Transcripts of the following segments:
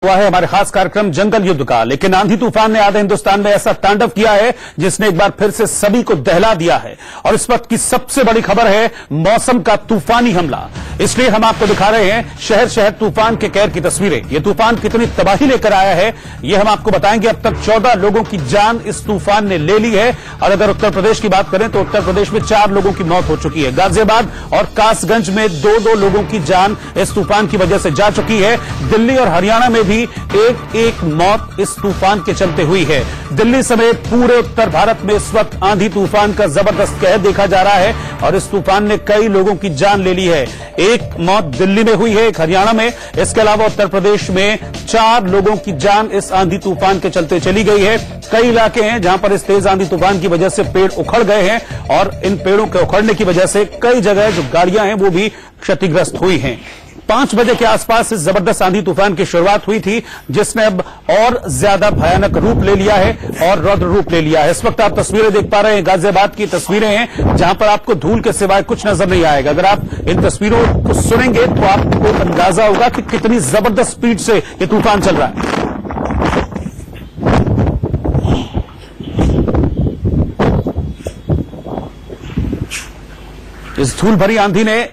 हुआ है हमारे खास कार्यक्रम जंगल युद्ध का। लेकिन आंधी तूफान ने आधे हिंदुस्तान में ऐसा तांडव किया है जिसने एक बार फिर से सभी को दहला दिया है। और इस वक्त की सबसे बड़ी खबर है मौसम का तूफानी हमला। इसलिए हम आपको दिखा रहे हैं शहर शहर तूफान के कहर की तस्वीरें। यह तूफान कितनी तबाही लेकर आया है यह हम आपको बताएंगे। अब तक 14 लोगों की जान इस तूफान ने ले ली है। और अगर उत्तर प्रदेश की बात करें तो उत्तर प्रदेश में 4 लोगों की मौत हो चुकी है। गाजियाबाद और कासगंज में 2-2 लोगों की जान इस तूफान की वजह से जा चुकी है। दिल्ली और हरियाणा में भी एक मौत इस तूफान के चलते हुई है। दिल्ली समेत पूरे उत्तर भारत में इस वक्त आंधी तूफान का जबरदस्त कहर देखा जा रहा है और इस तूफान ने कई लोगों की जान ले ली है। एक मौत दिल्ली में हुई है, एक हरियाणा में। इसके अलावा उत्तर प्रदेश में 4 लोगों की जान इस आंधी तूफान के चलते चली गई है। कई इलाके हैं जहां पर इस तेज आंधी तूफान की वजह से पेड़ उखड़ गए हैं और इन पेड़ों के उखड़ने की वजह से कई जगह जो गाड़ियां हैं वो भी क्षतिग्रस्त हुई हैं। 5 बजे के आसपास इस जबरदस्त आंधी तूफान की शुरुआत हुई थी जिसने अब और ज्यादा भयानक रूप ले लिया है और रौद्र रूप ले लिया है। इस वक्त आप तस्वीरें देख पा रहे हैं, गाजियाबाद की तस्वीरें हैं जहां पर आपको धूल के सिवाय कुछ नजर नहीं आएगा। अगर आप इन तस्वीरों को सुनेंगे तो आपको अंदाजा होगा कि कितनी जबरदस्त स्पीड से ये तूफान चल रहा है। इस धूल भरी आंधी ने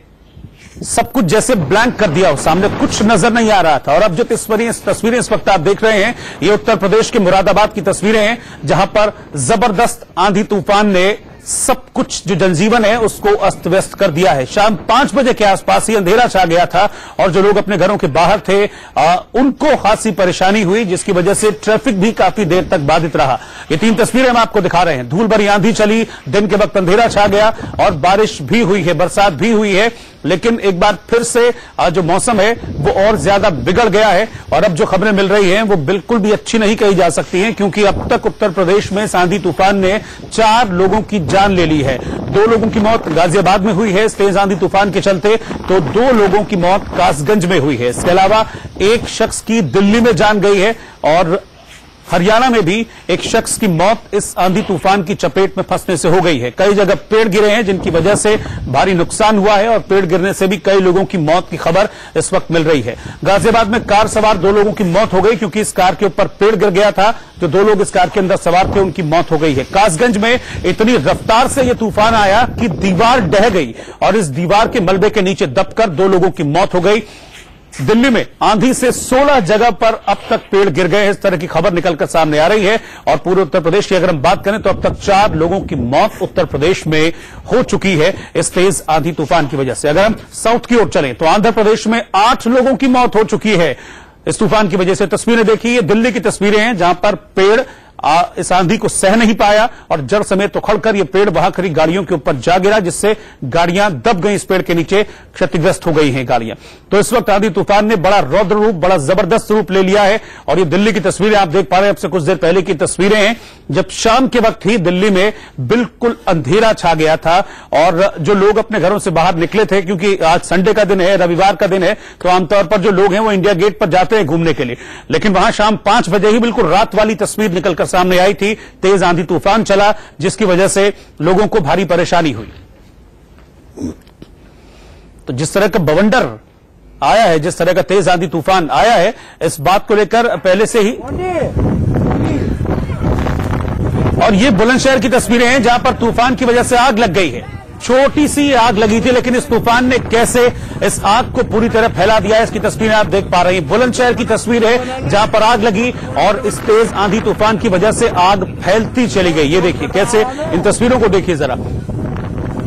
सब कुछ जैसे ब्लैंक कर दिया हो, सामने कुछ नजर नहीं आ रहा था। और अब जो तस्वीरें इस वक्त आप देख रहे हैं ये उत्तर प्रदेश के मुरादाबाद की तस्वीरें हैं जहां पर जबरदस्त आंधी तूफान ने सब कुछ जो जनजीवन है उसको अस्त व्यस्त कर दिया है। शाम 5 बजे के आसपास ही अंधेरा छा गया था और जो लोग अपने घरों के बाहर थे उनको खासी परेशानी हुई जिसकी वजह से ट्रैफिक भी काफी देर तक बाधित रहा। ये 3 तस्वीरें हम आपको दिखा रहे हैं। धूल भरी आंधी चली, दिन के वक्त अंधेरा छा गया और बारिश भी हुई है, बरसात भी हुई है। लेकिन एक बार फिर से जो मौसम है वो और ज्यादा बिगड़ गया है और अब जो खबरें मिल रही हैं वो बिल्कुल भी अच्छी नहीं कही जा सकती हैं क्योंकि अब तक उत्तर प्रदेश में आंधी तूफान ने 4 लोगों की जान ले ली है। 2 लोगों की मौत गाजियाबाद में हुई है इस तेज आंधी तूफान के चलते, तो 2 लोगों की मौत कासगंज में हुई है। इसके अलावा एक शख्स की दिल्ली में जान गई है और हरियाणा में भी एक शख्स की मौत इस आंधी तूफान की चपेट में फंसने से हो गई है। कई जगह पेड़ गिरे हैं जिनकी वजह से भारी नुकसान हुआ है और पेड़ गिरने से भी कई लोगों की मौत की खबर इस वक्त मिल रही है। गाजियाबाद में कार सवार 2 लोगों की मौत हो गई क्योंकि इस कार के ऊपर पेड़ गिर गया था। जो 2 लोग इस कार के अंदर सवार थे उनकी मौत हो गई है। कासगंज में इतनी रफ्तार से यह तूफान आया कि दीवार ढह गई और इस दीवार के मलबे के नीचे दबकर 2 लोगों की मौत हो गई। दिल्ली में आंधी से 16 जगह पर अब तक पेड़ गिर गए हैं, इस तरह की खबर निकलकर सामने आ रही है। और पूरे उत्तर प्रदेश की अगर हम बात करें तो अब तक 4 लोगों की मौत उत्तर प्रदेश में हो चुकी है इस तेज आंधी तूफान की वजह से। अगर हम साउथ की ओर चलें तो आंध्र प्रदेश में 8 लोगों की मौत हो चुकी है इस तूफान की वजह से। तस्वीरें देखिए, ये दिल्ली की तस्वीरें हैं जहां पर पेड़ इस आंधी को सह नहीं पाया और जड़ समेत उखड़कर ये पेड़ वहां खड़ी गाड़ियों के ऊपर जा गिरा जिससे गाड़ियां दब गई, इस पेड़ के नीचे क्षतिग्रस्त हो गई हैं गाड़ियां। तो इस वक्त आंधी तूफान ने बड़ा रौद्र रूप, बड़ा जबरदस्त रूप ले लिया है। और ये दिल्ली की तस्वीरें आप देख पा रहे हैं, अब से कुछ देर पहले की तस्वीरें हैं जब शाम के वक्त ही दिल्ली में बिल्कुल अंधेरा छा गया था और जो लोग अपने घरों से बाहर निकले थे, क्योंकि आज संडे का दिन है, रविवार का दिन है, तो आमतौर पर जो लोग हैं वो इंडिया गेट पर जाते हैं घूमने के लिए। लेकिन वहां शाम 5 बजे ही बिल्कुल रात वाली तस्वीर निकलकर सामने आई थी। तेज आंधी तूफान चला जिसकी वजह से लोगों को भारी परेशानी हुई। तो जिस तरह का बवंडर आया है, जिस तरह का तेज आंधी तूफान आया है, इस बात को लेकर पहले से ही। और ये बुलंदशहर की तस्वीरें हैं जहां पर तूफान की वजह से आग लग गई है। छोटी सी आग लगी थी लेकिन इस तूफान ने कैसे इस आग को पूरी तरह फैला दिया है, इसकी तस्वीरें आप देख पा रहे हैं। बुलंदशहर की तस्वीर है जहां पर आग लगी और इस तेज आंधी तूफान की वजह से आग फैलती चली गई। ये देखिए कैसे, इन तस्वीरों को देखिए जरा।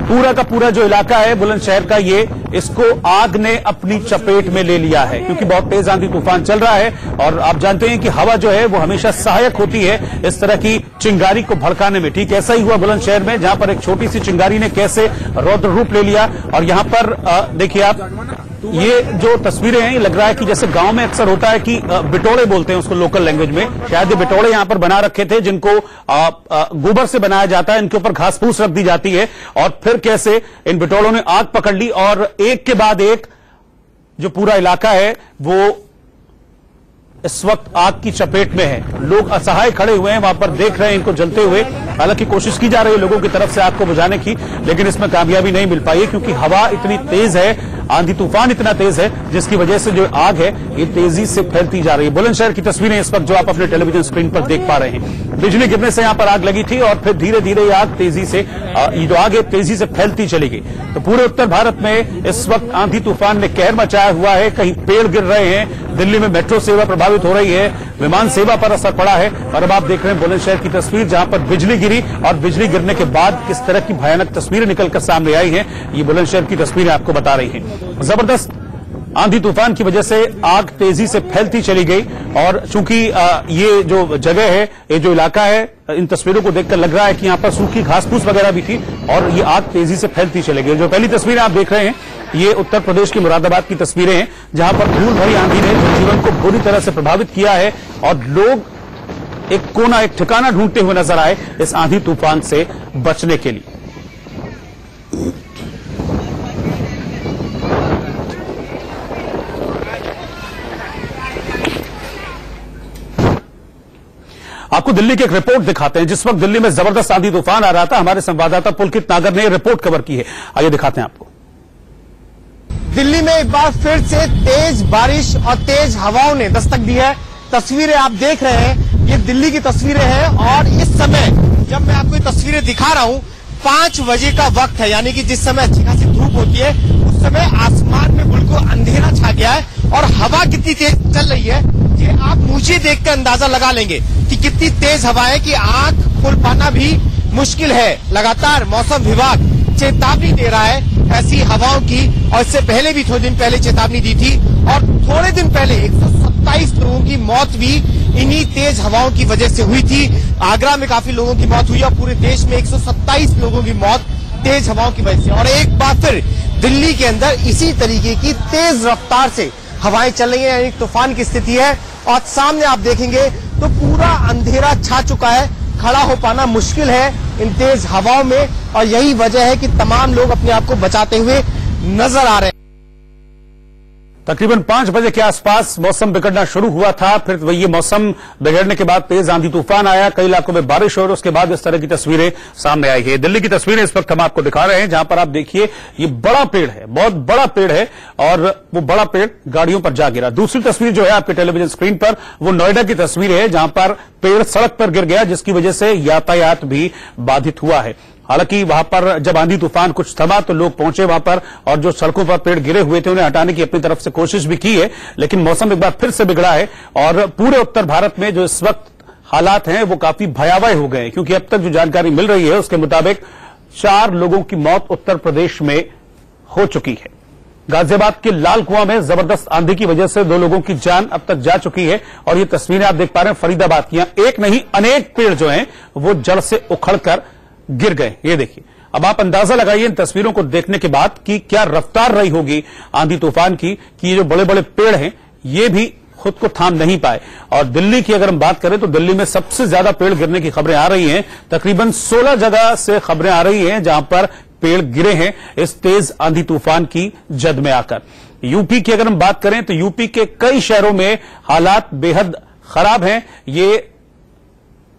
पूरा का पूरा जो इलाका है बुलंदशहर का, ये इसको आग ने अपनी चपेट में ले लिया है क्योंकि बहुत तेज आंधी तूफान चल रहा है। और आप जानते हैं कि हवा जो है वो हमेशा सहायक होती है इस तरह की चिंगारी को भड़काने में। ठीक ऐसा ही हुआ बुलंदशहर में जहां पर एक छोटी सी चिंगारी ने कैसे रौद्र रूप ले लिया। और यहां पर देखिए आप, ये जो तस्वीरें हैं ये लग रहा है कि जैसे गांव में अक्सर होता है कि बिटोड़े बोलते हैं उसको लोकल लैंग्वेज में, शायद ये बिटोड़े यहां पर बना रखे थे जिनको गोबर से बनाया जाता है, इनके ऊपर घास फूस रख दी जाती है और फिर कैसे इन बिटोड़ों ने आग पकड़ ली और एक के बाद एक जो पूरा इलाका है वो इस वक्त आग की चपेट में है। लोग असहाय खड़े हुए हैं वहां पर, देख रहे हैं इनको जलते हुए। हालांकि कोशिश की जा रही है लोगों की तरफ से आग को बुझाने की, लेकिन इसमें कामयाबी नहीं मिल पाई है क्योंकि हवा इतनी तेज है आंधी तूफान इतना तेज है जिसकी वजह से जो आग है ये तेजी से फैलती जा रही है। बुलंदशहर की तस्वीरें इस वक्त जो आप अपने टेलीविजन स्क्रीन पर देख पा रहे हैं। बिजली गिरने से यहां पर आग लगी थी और फिर धीरे धीरे ये आग तेजी से ये जो आग है तेजी से फैलती चली गई। तो पूरे उत्तर भारत में इस वक्त आंधी तूफान ने कहर मचाया हुआ है। कहीं पेड़ गिर रहे हैं, दिल्ली में मेट्रो सेवा प्रभावित हो रही है, विमान सेवा पर असर पड़ा है। और अब आप देख रहे हैं बुलंदशहर की तस्वीर जहां पर बिजली गिरी और बिजली गिरने के बाद किस तरह की भयानक तस्वीरें निकलकर सामने आई हैं, ये बुलंदशहर की तस्वीरें आपको बता रही हैं। जबरदस्त आंधी तूफान की वजह से आग तेजी से फैलती चली गई और चूंकि ये जो जगह है, ये जो इलाका है, इन तस्वीरों को देखकर लग रहा है कि यहां पर सूखी घास फूस वगैरह भी थी और ये आग तेजी से फैलती चली गई। जो पहली तस्वीरें आप देख रहे हैं ये उत्तर प्रदेश के मुरादाबाद की तस्वीरें हैं जहां पर धूल भरी आंधी ने जनजीवन को बुरी तरह से प्रभावित किया है और लोग एक कोना, एक ठिकाना ढूंढते हुए नजर आए इस आंधी तूफान से बचने के लिए। आपको दिल्ली की एक रिपोर्ट दिखाते हैं। जिस वक्त दिल्ली में जबरदस्त आंधी तूफान आ रहा था, हमारे संवाददाता पुलकित नागर ने रिपोर्ट कवर की है। आइए दिखाते हैं आपको। दिल्ली में एक बार फिर से तेज बारिश और तेज हवाओं ने दस्तक दी है। तस्वीरें आप देख रहे हैं, ये दिल्ली की तस्वीरें हैं और इस समय जब मैं आपको ये तस्वीरें दिखा रहा हूं 5 बजे का वक्त है, यानी कि जिस समय अच्छी खासी धूप होती है उस समय आसमान में बिल्कुल अंधेरा छा गया है और हवा कितनी तेज चल रही है ये आप मुझे देखकर अंदाजा लगा लेंगे कि कितनी तेज हवा है कि आंख खोल पाना भी मुश्किल है। लगातार मौसम विभाग चेतावनी दे रहा है ऐसी हवाओं की और इससे पहले भी थोड़े दिन पहले चेतावनी दी थी और थोड़े दिन पहले 127 लोगों की मौत भी इन्हीं तेज हवाओं की वजह से हुई थी। आगरा में काफी लोगों की मौत हुई और पूरे देश में 127 लोगों की मौत तेज हवाओं की वजह से। और एक बार फिर दिल्ली के अंदर इसी तरीके की तेज रफ्तार से हवाएं चल रही हैं, एक तूफान की स्थिति है और सामने आप देखेंगे तो पूरा अंधेरा छा चुका है, खड़ा हो पाना मुश्किल है इन तेज हवाओं में और यही वजह है कि तमाम लोग अपने आप को बचाते हुए नजर आ रहे हैं। तकरीबन 5 बजे के आसपास मौसम बिगड़ना शुरू हुआ था, फिर ये मौसम बिगड़ने के बाद तेज आंधी तूफान आया, कई इलाकों में बारिश और उसके बाद इस तरह की तस्वीरें सामने आई है। दिल्ली की तस्वीरें इस वक्त हम आपको दिखा रहे हैं जहां पर आप देखिए ये बड़ा पेड़ है, बहुत बड़ा पेड़ है और वो बड़ा पेड़ गाड़ियों पर जा गिरा। दूसरी तस्वीर जो है आपके टेलीविजन स्क्रीन पर वो नोएडा की तस्वीर है जहां पर पेड़ सड़क पर गिर गया जिसकी वजह से यातायात भी बाधित हुआ है। हालांकि वहां पर जब आंधी तूफान कुछ थमा तो लोग पहुंचे वहां पर और जो सड़कों पर पेड़ गिरे हुए थे उन्हें हटाने की अपनी तरफ से कोशिश भी की है, लेकिन मौसम एक बार फिर से बिगड़ा है और पूरे उत्तर भारत में जो इस वक्त हालात हैं वो काफी भयावह हो गए हैं क्योंकि अब तक जो जानकारी मिल रही है उसके मुताबिक 4 लोगों की मौत उत्तर प्रदेश में हो चुकी है। गाजियाबाद के लाल कुआं में जबरदस्त आंधी की वजह से 2 लोगों की जान अब तक जा चुकी है और ये तस्वीरें आप देख पा रहे हैं फरीदाबाद की। एक नहीं अनेक पेड़ जो हैं वो जड़ से उखड़कर गिर गए। ये देखिए, अब आप अंदाजा लगाइए इन तस्वीरों को देखने के बाद कि क्या रफ्तार रही होगी आंधी तूफान की कि ये जो बड़े बड़े पेड़ हैं ये भी खुद को थाम नहीं पाए। और दिल्ली की अगर हम बात करें तो दिल्ली में सबसे ज्यादा पेड़ गिरने की खबरें आ रही हैं। तकरीबन 16 जगह से खबरें आ रही हैं जहां पर पेड़ गिरे हैं इस तेज आंधी तूफान की जद में आकर। यूपी की अगर हम बात करें तो यूपी के कई शहरों में हालात बेहद खराब हैं। ये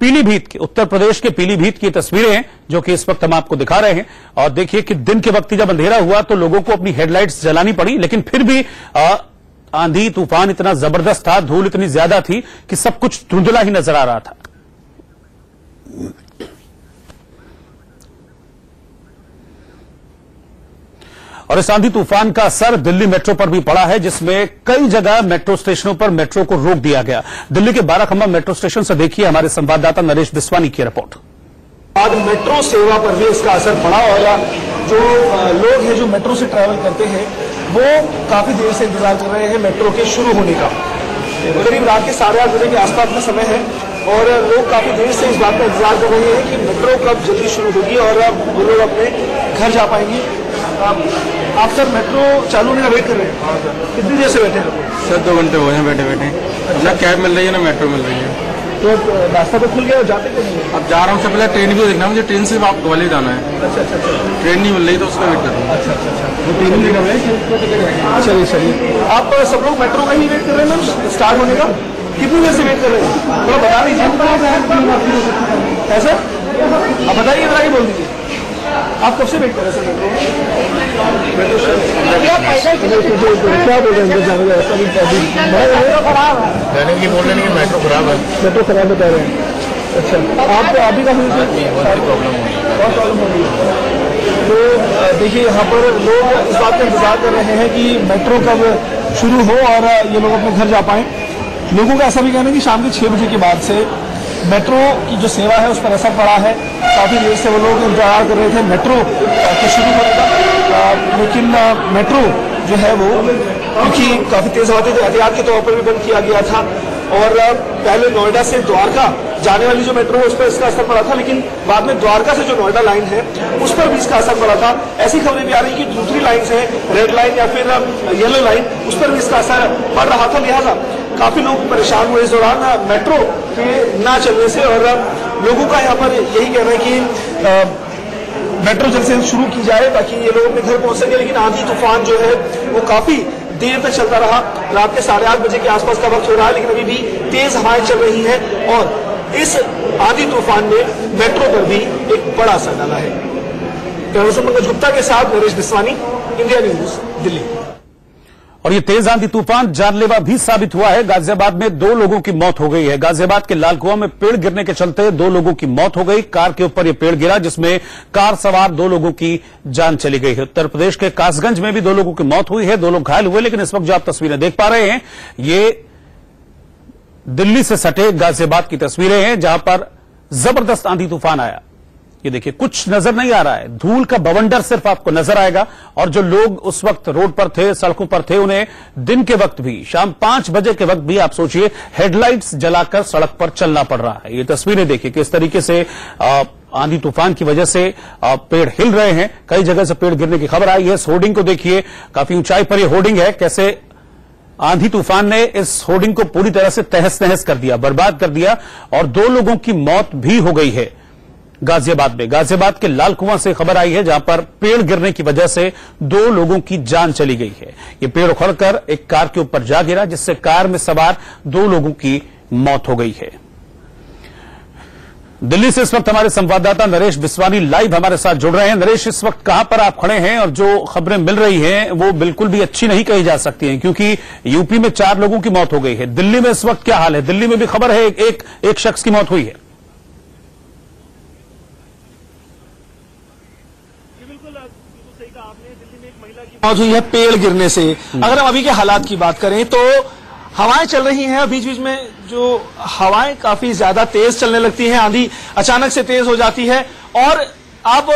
पीलीभीत के, उत्तर प्रदेश के पीलीभीत की तस्वीरें हैं जो कि इस वक्त हम आपको दिखा रहे हैं और देखिए कि दिन के वक्त जब अंधेरा हुआ तो लोगों को अपनी हेडलाइट्स जलानी पड़ी, लेकिन फिर भी आंधी तूफान इतना जबरदस्त था, धूल इतनी ज्यादा थी कि सब कुछ धुंधला ही नजर आ रहा था। और इस आंधी तूफान का असर दिल्ली मेट्रो पर भी पड़ा है जिसमें कई जगह मेट्रो स्टेशनों पर मेट्रो को रोक दिया गया। दिल्ली के बाराखम्मा मेट्रो स्टेशन से देखिए हमारे संवाददाता नरेश बिस्वानी की रिपोर्ट। आज मेट्रो सेवा पर भी इसका असर पड़ा और जो लोग हैं जो मेट्रो से ट्रैवल करते हैं वो काफी देर से इंतजार कर रहे हैं मेट्रो के शुरू होने का। करीब रात के 8:30 बजे के आसपास का समय है और लोग काफी देर से इस बात का इंतजार कर रहे हैं कि मेट्रो कब जल्दी शुरू होगी और वो लोग अपने घर जा पाएंगे। आप सर मेट्रो चालू होने का वेट कर रहे हैं, कितनी देर से बैठे हैं? सर 2 घंटे हुए हैं बैठे बैठे। ना कैब मिल रही है ना मेट्रो मिल रही है। तो रास्ता तो खुल गया और जाते क्यों नहीं? अब जा रहा हूँ, सबसे पहले ट्रेन भी देखना, मुझे ट्रेन से आप ग्वालियर जाना है। अच्छा अच्छा अच्छा। ट्रेन नहीं मिल रही तो उसका वेट कर रहा हूँ। अच्छा अच्छा अच्छा, वो ट्रेन लेना है। चलिए चलिए, आप सब लोग मेट्रो का ही वेट कर रहे हैं मैम स्टार्ट होने का? कितनी देर से वेट कर रहे हैं थोड़ा बता दीजिए। कैसे आप बताइए, जरा बोल दीजिए। आप कब से वेट कर रहे हैं मेट्रो क्या बोल रहे हैं जाने की बोल रहे हैं कि मेट्रो खराब है। मेट्रो खराब बता रहे हैं। अच्छा, आपको अभी का बहुत प्रॉब्लम हो रही है। तो देखिए यहाँ पर लोग इस बात का इंतजार कर रहे हैं कि मेट्रो कब शुरू हो और ये लोग अपने घर जा पाएं। लोगों का ऐसा भी कहना है कि शाम के 6 बजे के बाद से मेट्रो की जो सेवा है उस पर असर पड़ा है। काफी देर से वो लोग इंतजार कर रहे थे मेट्रो के शुरू होने का, लेकिन मेट्रो जो है वो क्योंकि काफी तेज हवा थी तो एहतियात के तौर पर भी बंद किया गया था। और पहले नोएडा से द्वारका जाने वाली जो मेट्रो है उस पर इसका असर पड़ा था, लेकिन बाद में द्वारका से जो नोएडा लाइन है उस पर भी इसका असर पड़ा था। ऐसी खबरें भी आ रही कि दूसरी लाइन है रेड लाइन या फिर येलो लाइन, उस पर भी इसका असर पड़ रहा था। लिहाजा काफी लोग परेशान हुए इस दौरान मेट्रो के ना चलने से। और लोगों का यहाँ पर यही कहना है कि मेट्रो जल्द से शुरू की जाए ताकि ये लोग अपने घर पहुंच सके। लेकिन आंधी तूफान जो है वो काफी देर तक चलता रहा। रात के 8:30 बजे के आसपास का वक्त हो रहा है, लेकिन अभी भी तेज हवाएं चल रही हैं और इस आंधी तूफान ने मेट्रो पर भी एक बड़ा असर डाला है। पंकज गुप्ता के साथ नरेश बिस्वानी, इंडिया न्यूज, दिल्ली। और ये तेज आंधी तूफान जानलेवा भी साबित हुआ है। गाजियाबाद में 2 लोगों की मौत हो गई है। गाजियाबाद के लालकुआं में पेड़ गिरने के चलते 2 लोगों की मौत हो गई। कार के ऊपर ये पेड़ गिरा जिसमें कार सवार 2 लोगों की जान चली गई है। उत्तर प्रदेश के कासगंज में भी 2 लोगों की मौत हुई है, 2 लोग घायल हुए। लेकिन इस वक्त जो आप तस्वीरें देख पा रहे हैं ये दिल्ली से सटे गाजियाबाद की तस्वीरें हैं जहां पर जबरदस्त आंधी तूफान आया। ये देखिए कुछ नजर नहीं आ रहा है, धूल का बवंडर सिर्फ आपको नजर आएगा। और जो लोग उस वक्त रोड पर थे, सड़कों पर थे, उन्हें दिन के वक्त भी, शाम 5 बजे के वक्त भी आप सोचिए हेडलाइट्स जलाकर सड़क पर चलना पड़ रहा है। ये तस्वीरें देखिए किस तरीके से आंधी तूफान की वजह से पेड़ हिल रहे हैं। कई जगह से पेड़ गिरने की खबर आई है। इस होर्डिंग को देखिए, काफी ऊंचाई पर यह होर्डिंग है। कैसे आंधी तूफान ने इस होर्डिंग को पूरी तरह से तहस नहस कर दिया, बर्बाद कर दिया। और 2 लोगों की मौत भी हो गई है गाजियाबाद में। गाजियाबाद के लालकुआं से खबर आई है जहां पर पेड़ गिरने की वजह से 2 लोगों की जान चली गई है। यह पेड़ उखड़कर एक कार के ऊपर जा गिरा जिससे कार में सवार 2 लोगों की मौत हो गई है। दिल्ली से इस वक्त हमारे संवाददाता नरेश बिस्वानी लाइव हमारे साथ जुड़ रहे हैं। नरेश, इस वक्त कहां पर आप खड़े हैं? और जो खबरें मिल रही हैं वो बिल्कुल भी अच्छी नहीं कही जा सकती हैं क्योंकि यूपी में 4 लोगों की मौत हो गई है। दिल्ली में इस वक्त क्या हाल है? दिल्ली में भी खबर है एक शख्स की मौत हुई है। मौत हुई है पेड़ गिरने से। अगर हम अभी के हालात की बात करें तो हवाएं चल रही हैं, बीच बीच में जो हवाएं काफी ज्यादा तेज चलने लगती हैं, आंधी अचानक से तेज हो जाती है। और आप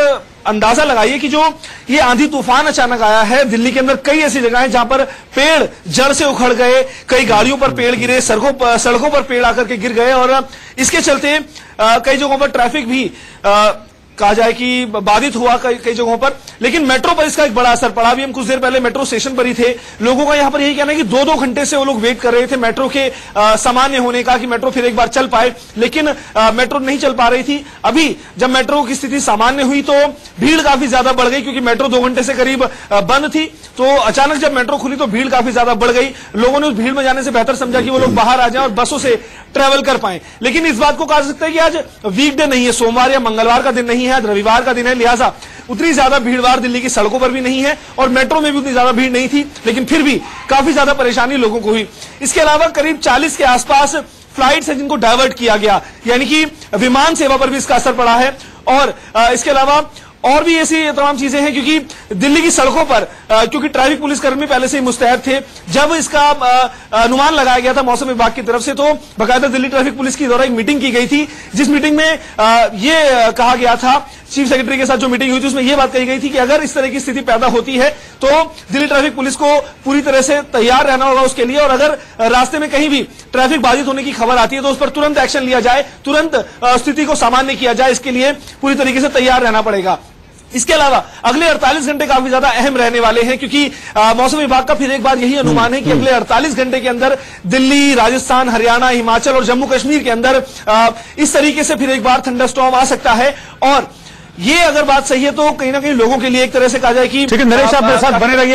अंदाजा लगाइए कि जो ये आंधी तूफान अचानक आया है, दिल्ली के अंदर कई ऐसी जगह हैं जहां पर पेड़ जड़ से उखड़ गए, कई गाड़ियों पर पेड़ गिरे, सड़कों पर पेड़ आकर के गिर गए। और इसके चलते कई जगहों पर ट्रैफिक भी कहा जाए कि बाधित हुआ कई जगहों पर। लेकिन मेट्रो पर इसका एक बड़ा असर पड़ा। अभी हम कुछ देर पहले मेट्रो स्टेशन पर ही थे। लोगों का यहां पर यही कहना है कि 2-2 घंटे से वो लोग वेट कर रहे थे मेट्रो के सामान्य होने का, कि मेट्रो फिर एक बार चल पाए, लेकिन मेट्रो नहीं चल पा रही थी। अभी जब मेट्रो की स्थिति सामान्य हुई तो भीड़ काफी ज्यादा बढ़ गई क्योंकि मेट्रो 2 घंटे से करीब बंद थी। तो अचानक जब मेट्रो खुली तो भीड़ काफी ज्यादा बढ़ गई। लोगों ने उस भीड़ में जाने से बेहतर समझा कि वो लोग बाहर आ जाएं और बसों से ट्रेवल कर पाएं। लेकिन इस बात को कहा सकता है कि आज वीकडे नहीं है, सोमवार या मंगलवार का दिन नहीं है, आज रविवार का दिन है। लिहाजा उतनी ज्यादा भीड़भाड़ दिल्ली की सड़कों पर भी नहीं है और मेट्रो में भी उतनी ज्यादा भीड़ नहीं थी, लेकिन फिर भी काफी ज्यादा परेशानी लोगों को हुई। इसके अलावा करीब 40 के आसपास फ्लाइट्स हैं जिनको डायवर्ट किया गया, यानी कि विमान सेवा पर भी इसका असर पड़ा है। और इसके अलावा और भी ऐसी तमाम चीजें हैं क्योंकि दिल्ली की सड़कों पर क्योंकि ट्रैफिक पुलिसकर्मी पहले से ही मुस्तैद थे। जब इसका अनुमान लगाया गया था मौसम विभाग की तरफ से तो बाकायदा दिल्ली ट्रैफिक पुलिस की द्वारा एक मीटिंग की गई थी, जिस मीटिंग में ये कहा गया था, चीफ सेक्रेटरी के साथ जो मीटिंग हुई थी उसमें यह बात कही गई थी कि अगर इस तरह की स्थिति पैदा होती है तो दिल्ली ट्रैफिक पुलिस को पूरी तरह से तैयार रहना होगा उसके लिए। और अगर रास्ते में कहीं भी ट्रैफिक बाधित होने की खबर आती है तो उस पर तुरंत एक्शन लिया जाए, तुरंत स्थिति को सामान्य किया जाए, इसके लिए पूरी तरीके से तैयार रहना पड़ेगा। इसके अलावा अगले 48 घंटे काफी ज्यादा अहम रहने वाले हैं क्योंकि मौसम विभाग का फिर एक बार यही अनुमान है कि अगले 48 घंटे के अंदर दिल्ली, राजस्थान, हरियाणा, हिमाचल और जम्मू कश्मीर के अंदर इस तरीके से फिर एक बार थंडरस्टॉर्म आ सकता है। और ये अगर बात सही है तो कहीं ना कहीं लोगों के लिए एक तरह से कहा जाए कि ठीक है नरेश, आप मेरे साथ बने रहिए।